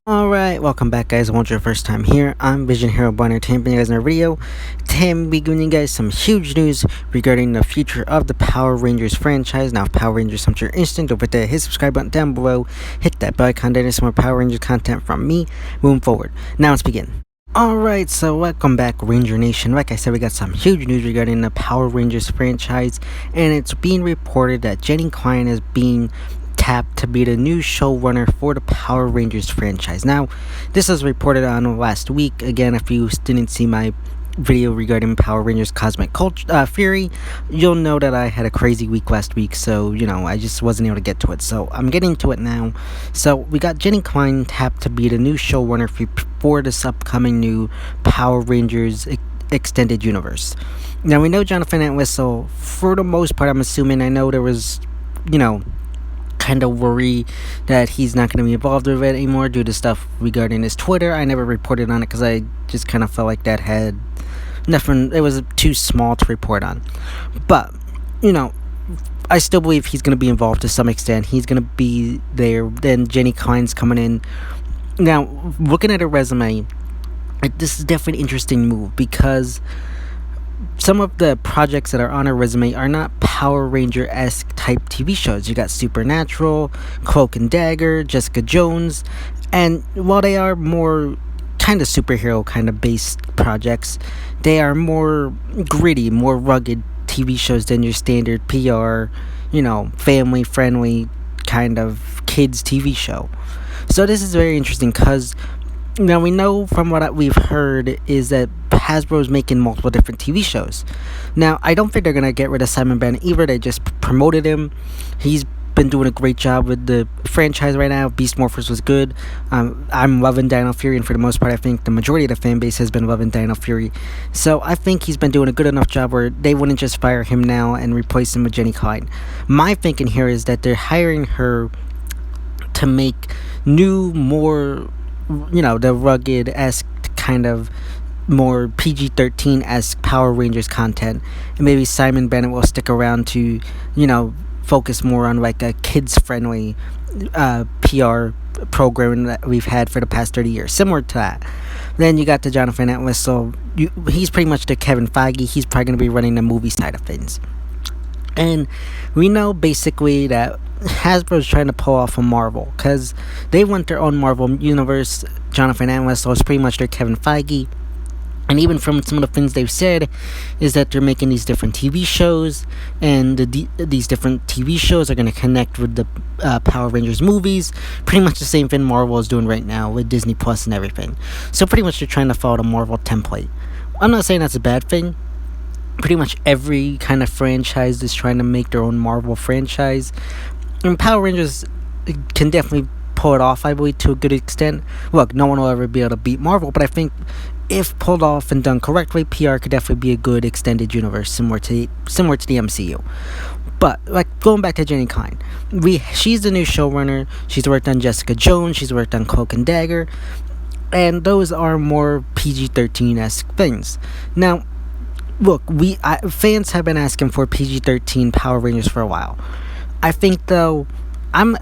Alright, welcome back guys. I want your first time here. I'm Vision Hero Boy Entertainment, bringing you guys in a video. Today I'm be giving you guys some huge news regarding the future of the Power Rangers franchise. Now if Power Rangers something you're instant, don't forget to hit subscribe button down below, hit that bell icon, there's some more Power Rangers content from me moving forward. Now let's begin. Alright, so welcome back Ranger Nation. Like I said, we got some huge news regarding the Power Rangers franchise, and it's being reported that Klein is being tapped to be the new showrunner for the Power Rangers franchise. Now, this was reported on last week. Again, if you didn't see my video regarding Power Rangers Cosmic Fury, you'll know that I had a crazy week last week, so I just wasn't able to get to it. So I'm getting to it now. So we got Klein tapped to be the new showrunner for this upcoming new Power Rangers extended universe. Now we know Jonathan Entwistle, for the most part. I'm assuming, I know there was kind of worry that he's not going to be involved with it anymore due to stuff regarding his Twitter. I never reported on it because I just kind of felt like that had nothing, it was too small to report on. But I still believe he's going to be involved to some extent. He's going to be there. Then Jenny Klein's coming in. Now, looking at her resume, this is definitely an interesting move because some of the projects that are on her resume are not Power Ranger-esque type TV shows. You got Supernatural, Cloak and Dagger, Jessica Jones, and while they are more kind of superhero kind of based projects, they are more gritty, more rugged TV shows than your standard PR, family friendly kind of kids TV show. So this is very interesting because now we know from what we've heard is that Hasbro is making multiple different TV shows. Now, I don't think they're going to get rid of Simon Bennet either. They just promoted him. He's been doing a great job with the franchise right now. Beast Morphers was good. I'm loving Dino Fury, and for the most part, I think the majority of the fan base has been loving Dino Fury. So I think he's been doing a good enough job where they wouldn't just fire him now and replace him with Jenny Klein. My thinking here is that they're hiring her to make new, more, the rugged-esque kind of more PG-13-esque Power Rangers content, and maybe Simon Bennet will stick around to focus more on like a kids-friendly PR program that we've had for the past 30 years, similar to that. Then you got the Jonathan Entwistle. He's pretty much the Kevin Feige. He's probably going to be running the movie side of things, and we know basically that Hasbro's trying to pull off a Marvel because they want their own Marvel universe. Jonathan Entwistle is pretty much their Kevin Feige. And even from some of the things they've said is that they're making these different TV shows, and these different TV shows are going to connect with the Power Rangers movies. Pretty much the same thing Marvel is doing right now with Disney Plus and everything. So pretty much they're trying to follow the Marvel template. I'm not saying that's a bad thing. Pretty much every kind of franchise is trying to make their own Marvel franchise. And Power Rangers can definitely pull it off, I believe, to a good extent. Look, no one will ever be able to beat Marvel, but I think if pulled off and done correctly, PR could definitely be a good extended universe similar to the MCU. But going back to Jenny Klein, she's the new showrunner. She's worked on Jessica Jones. She's worked on Cloak and Dagger, and those are more PG-13-esque things. Now, look, fans have been asking for PG-13 Power Rangers for a while. I think though, I'm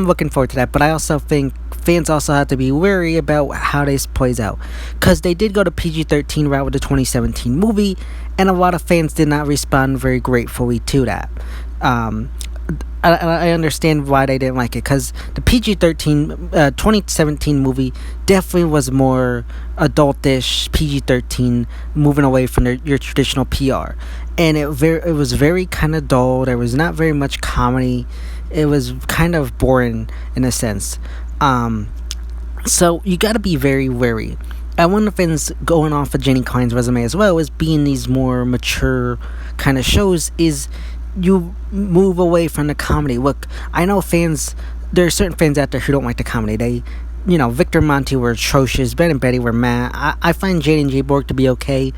looking forward to that, but I also think fans also have to be wary about how this plays out, because they did go to PG-13 route with the 2017 movie, and a lot of fans did not respond very gratefully to that. I understand why they didn't like it, because the PG-13 2017 movie definitely was more adultish, PG-13, moving away from your traditional PR, and it was very kind of dull. There was not very much comedy. It was kind of boring in a sense. So you got to be very wary. And one of the things going off of Jenny Klein's resume as well as being these more mature kind of shows is you move away from the comedy. Look, I know there are certain fans out there who don't like the comedy. They, Victor and Monty were atrocious. Ben and Betty were mad. I find Jade and J Borg to be okay.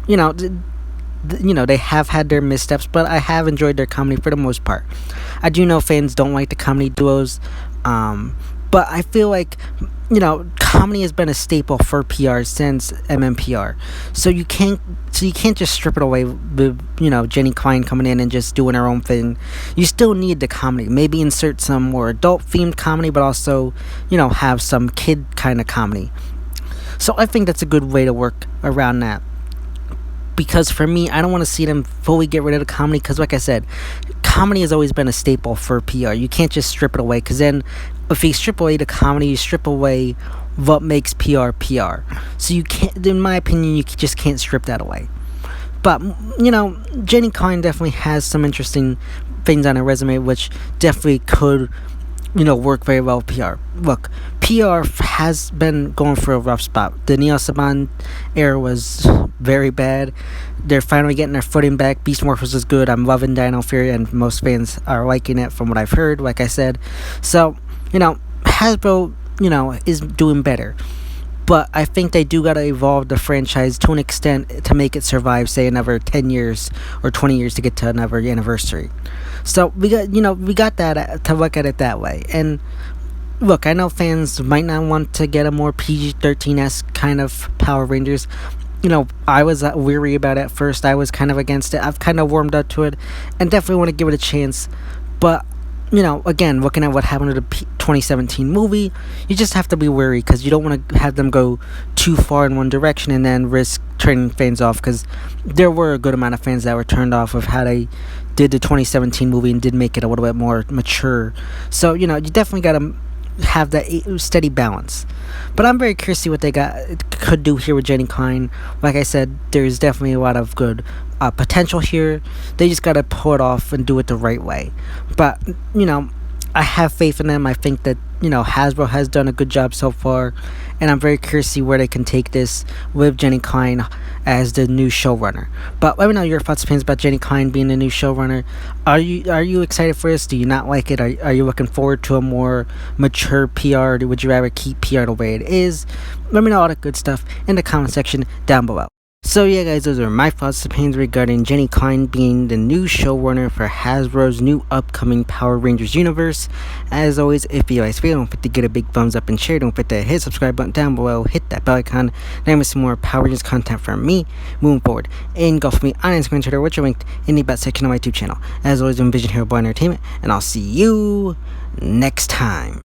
They have had their missteps, but I have enjoyed their comedy for the most part. I do know fans don't like the comedy duos, But I feel like, comedy has been a staple for PR since MMPR. So you can't just strip it away with, Jenny Klein coming in and just doing her own thing. You still need the comedy. Maybe insert some more adult themed comedy, but also, have some kid kind of comedy. So I think that's a good way to work around that. Because for me, I don't want to see them fully get rid of the comedy. Because, like I said, comedy has always been a staple for PR. You can't just strip it away. Because then, if you strip away the comedy, you strip away what makes PR PR. So you can't, in my opinion, you just can't strip that away. But, Jenny Klein definitely has some interesting things on her resume, which definitely could, work very well with PR. Look, PR has been going for a rough spot. The Neil Saban era was very bad. They're finally getting their footing back. Beast Morphers is good. I'm loving Dino Fury, and most fans are liking it from what I've heard, like I said. So, Hasbro, is doing better. But I think they do gotta evolve the franchise to an extent to make it survive, say, another 10 years or 20 years to get to another anniversary. So we got that to look at it that way. And look, I know fans might not want to get a more PG-13-esque kind of Power Rangers. I was weary about it at first. I was kind of against it. I've kind of warmed up to it, and definitely want to give it a chance. But again, looking at what happened to the 2017 movie, you just have to be wary because you don't want to have them go too far in one direction and then risk turning fans off, because there were a good amount of fans that were turned off of how they did the 2017 movie and did make it a little bit more mature. So, you definitely got to have that steady balance. But I'm very curious to see what they could do here with Jenny Klein. Like I said, there's definitely a lot of good potential here. They just gotta pull it off and do it the right way. But I have faith in them. I think that Hasbro has done a good job so far, and I'm very curious to see where they can take this with Jenny Klein as the new showrunner. But let me know your thoughts and opinions about Jenny Klein being the new showrunner. Are you excited for this? Do you not like it? Are you looking forward to a more mature PR? Or would you rather keep PR the way it is? Let me know all that good stuff in the comment section down below. So yeah, guys, those are my thoughts and opinions regarding Jenny Klein being the new showrunner for Hasbro's new upcoming Power Rangers universe. As always, if you guys feel, don't forget to get a big thumbs up and share. Don't forget to hit subscribe button down below, hit that bell icon, and with some more Power Rangers content from me moving forward. And go for me on Instagram and Twitter, which are linked in the about section of my YouTube channel. As always, I'm Vision Hero Boy Entertainment, and I'll see you next time.